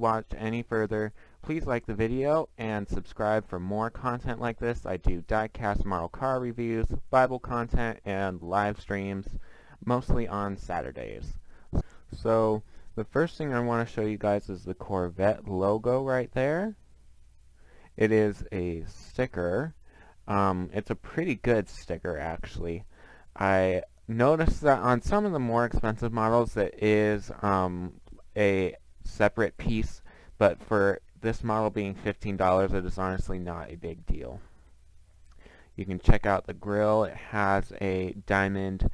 watch any further, please like the video and subscribe for more content like this. I do diecast model car reviews, Bible content, and live streams, mostly on Saturdays. So the first thing I want to show you guys is the Corvette logo right there. It is a sticker. It's a pretty good sticker, actually. I noticed that on some of the more expensive models it is a separate piece, but for this model being $15, it is honestly not a big deal. You can check out the grille. It has a diamond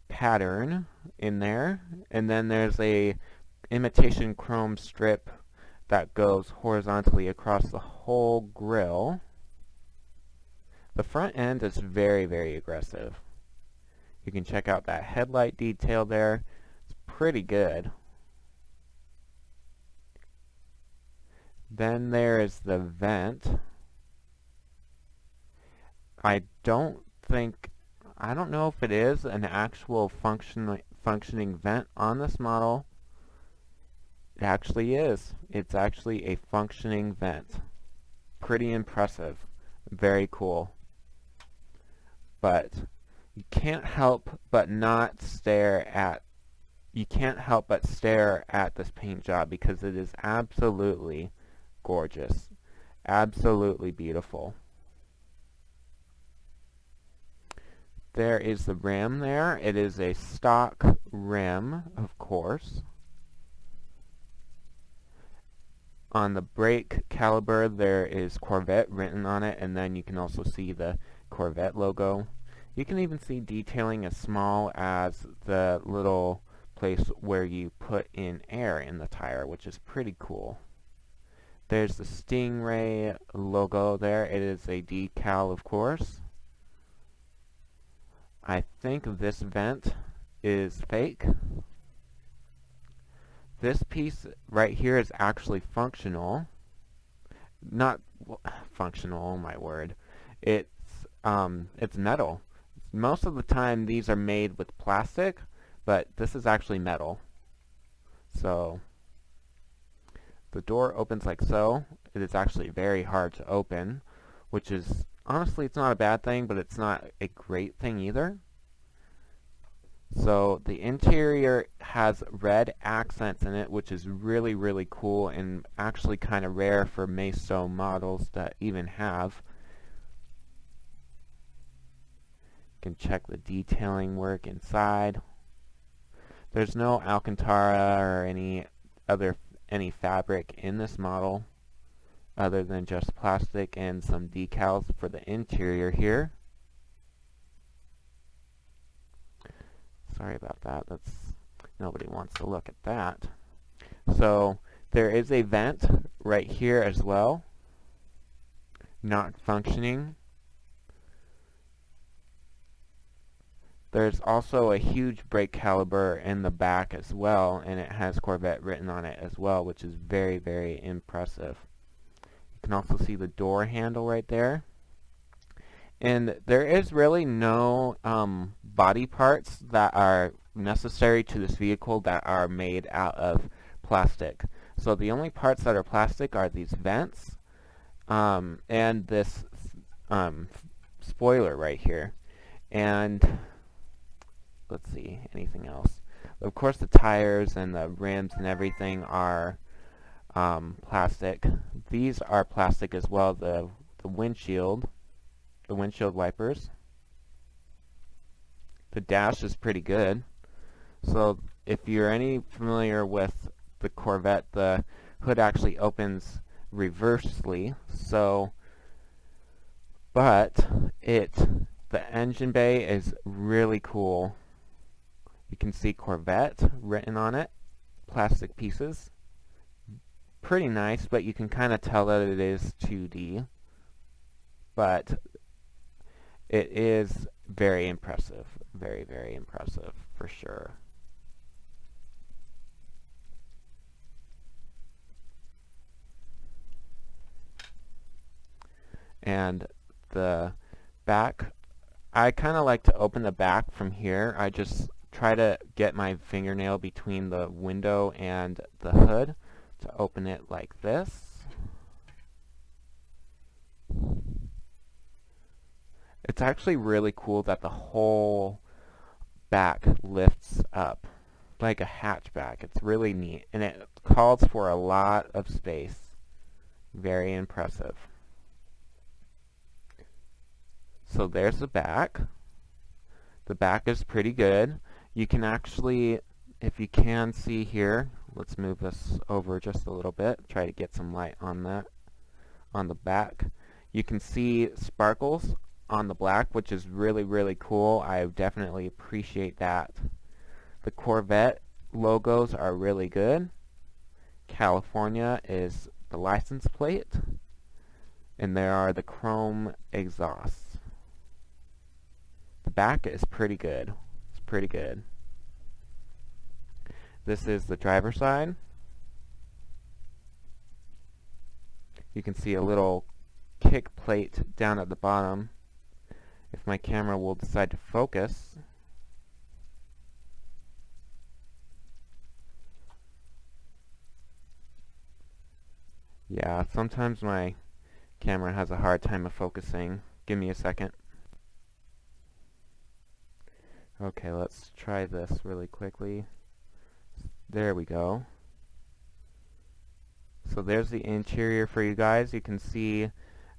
pattern in there, and then there's a imitation chrome strip that goes horizontally across the whole grille. The front end is very, very aggressive. You can check out that headlight detail there. It's pretty good. Then there is the vent. I don't know if it is an actual functioning vent on this model. It actually is. It's actually a functioning vent. Pretty impressive. Very cool. But you can't help but stare at this paint job because it is absolutely gorgeous. Absolutely beautiful. There is the rim there. It is a stock rim, of course. On the brake caliper there is Corvette written on it, and then you can also see the Corvette logo. You can even see detailing as small as the little place where you put in air in the tire, which is pretty cool. There's the Stingray logo there. It is a decal, of course. I think this vent is fake. This piece right here is actually functional. Not functional, oh my word. It's metal. Most of the time these are made with plastic, but this is actually metal. So the door opens like so. It is actually very hard to open, which is honestly, it's not a bad thing, but it's not a great thing either. So the interior has red accents in it, which is really, really cool and actually kind of rare for Maisto models to even have. You can check the detailing work inside. There's no Alcantara or any fabric in this model other than just plastic and some decals for the interior here. Sorry about that. Nobody wants to look at that. So there is a vent right here as well, not functioning. There's also a huge brake caliper in the back as well, and it has Corvette written on it as well, which is very, very impressive. You can also see the door handle right there. And there is really no body parts that are necessary to this vehicle that are made out of plastic. So the only parts that are plastic are these vents and this spoiler right here. And let's see, anything else? Of course the tires and the rims and everything are plastic. These are plastic as well, the windshield wipers. The dash is pretty good. So if you're any familiar with the Corvette, the hood actually opens reversely. So, but the engine bay is really cool. You can see Corvette written on it, plastic pieces. Pretty nice, but you can kind of tell that it is 2D. But it is very impressive. Very, very impressive for sure. And the back, I kind of like to open the back from here. I just try to get my fingernail between the window and the hood, to open it like this. It's actually really cool that the whole back lifts up like a hatchback. It's really neat, and it calls for a lot of space. Very impressive. So there's the back. The back is pretty good. You can actually, if you can see here, let's move this over just a little bit, try to get some light on that, on the back. You can see sparkles on the black, which is really, really cool. I definitely appreciate that. The Corvette logos are really good. California is the license plate, and there are the chrome exhausts. The back is pretty good. It's pretty good. This is the driver's side. You can see a little kick plate down at the bottom. If my camera will decide to focus. Yeah, sometimes my camera has a hard time of focusing. Give me a second. Okay, let's try this really quickly. There we go. So there's the interior for you guys. You can see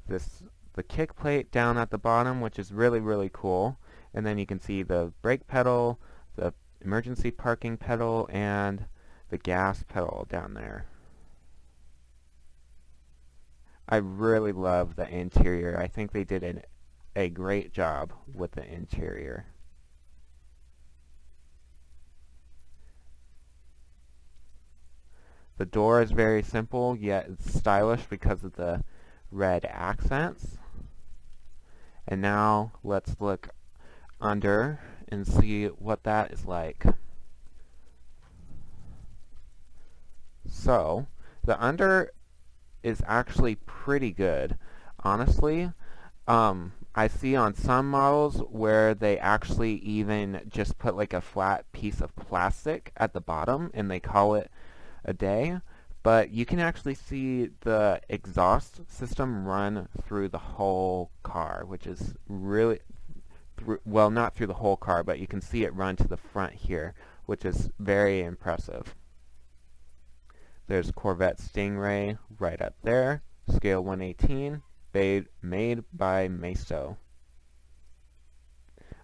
the kick plate down at the bottom, which is really, really cool. And then you can see the brake pedal, the emergency parking pedal, and the gas pedal down there. I really love the interior. I think they did a great job with the interior. The door is very simple, yet it's stylish because of the red accents. And now let's look under and see what that is like. So, the under is actually pretty good. Honestly, I see on some models where they actually even just put like a flat piece of plastic at the bottom and they call it a day, but you can actually see the exhaust system run through the whole car, which is really, well, not through the whole car, but you can see it run to the front here, which is very impressive. There's Corvette Stingray right up there, scale 118, made by Maisto.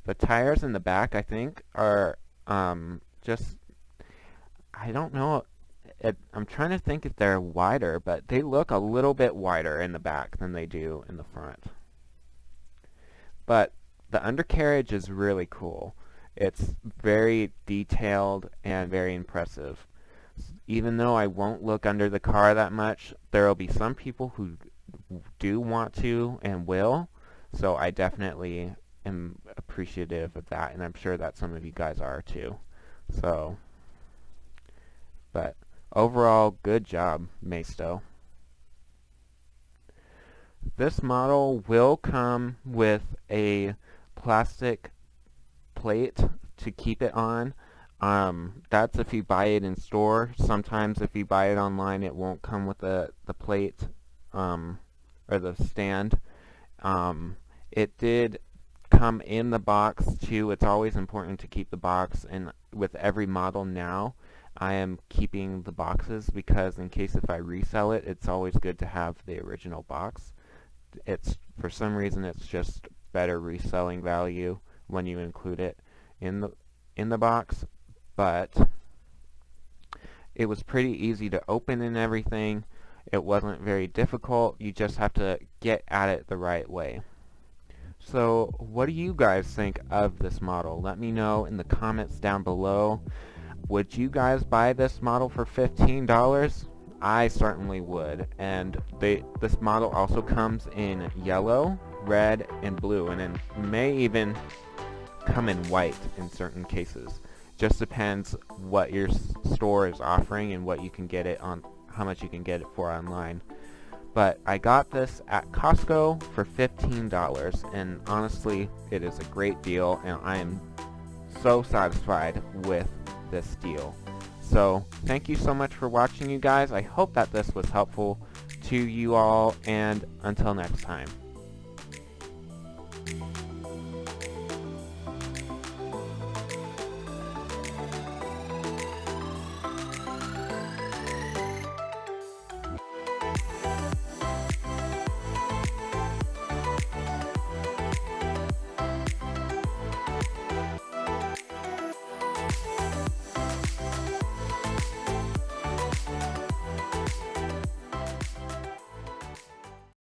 The tires in the back, I think, are just, I don't know, I'm trying to think if they're wider, but they look a little bit wider in the back than they do in the front. But the undercarriage is really cool. It's very detailed and very impressive. Even though I won't look under the car that much, there will be some people who do want to and will, so I definitely am appreciative of that, and I'm sure that some of you guys are too. So, but overall, good job, Maisto. This model will come with a plastic plate to keep it on. That's if you buy it in store. Sometimes if you buy it online, it won't come with the plate or the stand. It did come in the box too. It's always important to keep the box, and with every model now, I am keeping the boxes because in case if I resell it, it's always good to have the original box. It's, for some reason, it's just better reselling value when you include it in the box. But it was pretty easy to open and everything. It wasn't very difficult. You just have to get at it the right way. So what do you guys think of this model? Let me know in the comments down below. Would you guys buy this model for $15? I certainly would. And this model also comes in yellow, red, and blue, and it may even come in white in certain cases. Just depends what your store is offering and what you can get it on, how much you can get it for online. But I got this at Costco for $15, and honestly, it is a great deal, and I am so satisfied with this deal. So thank you so much for watching, you guys. I hope that this was helpful to you all, and until next time.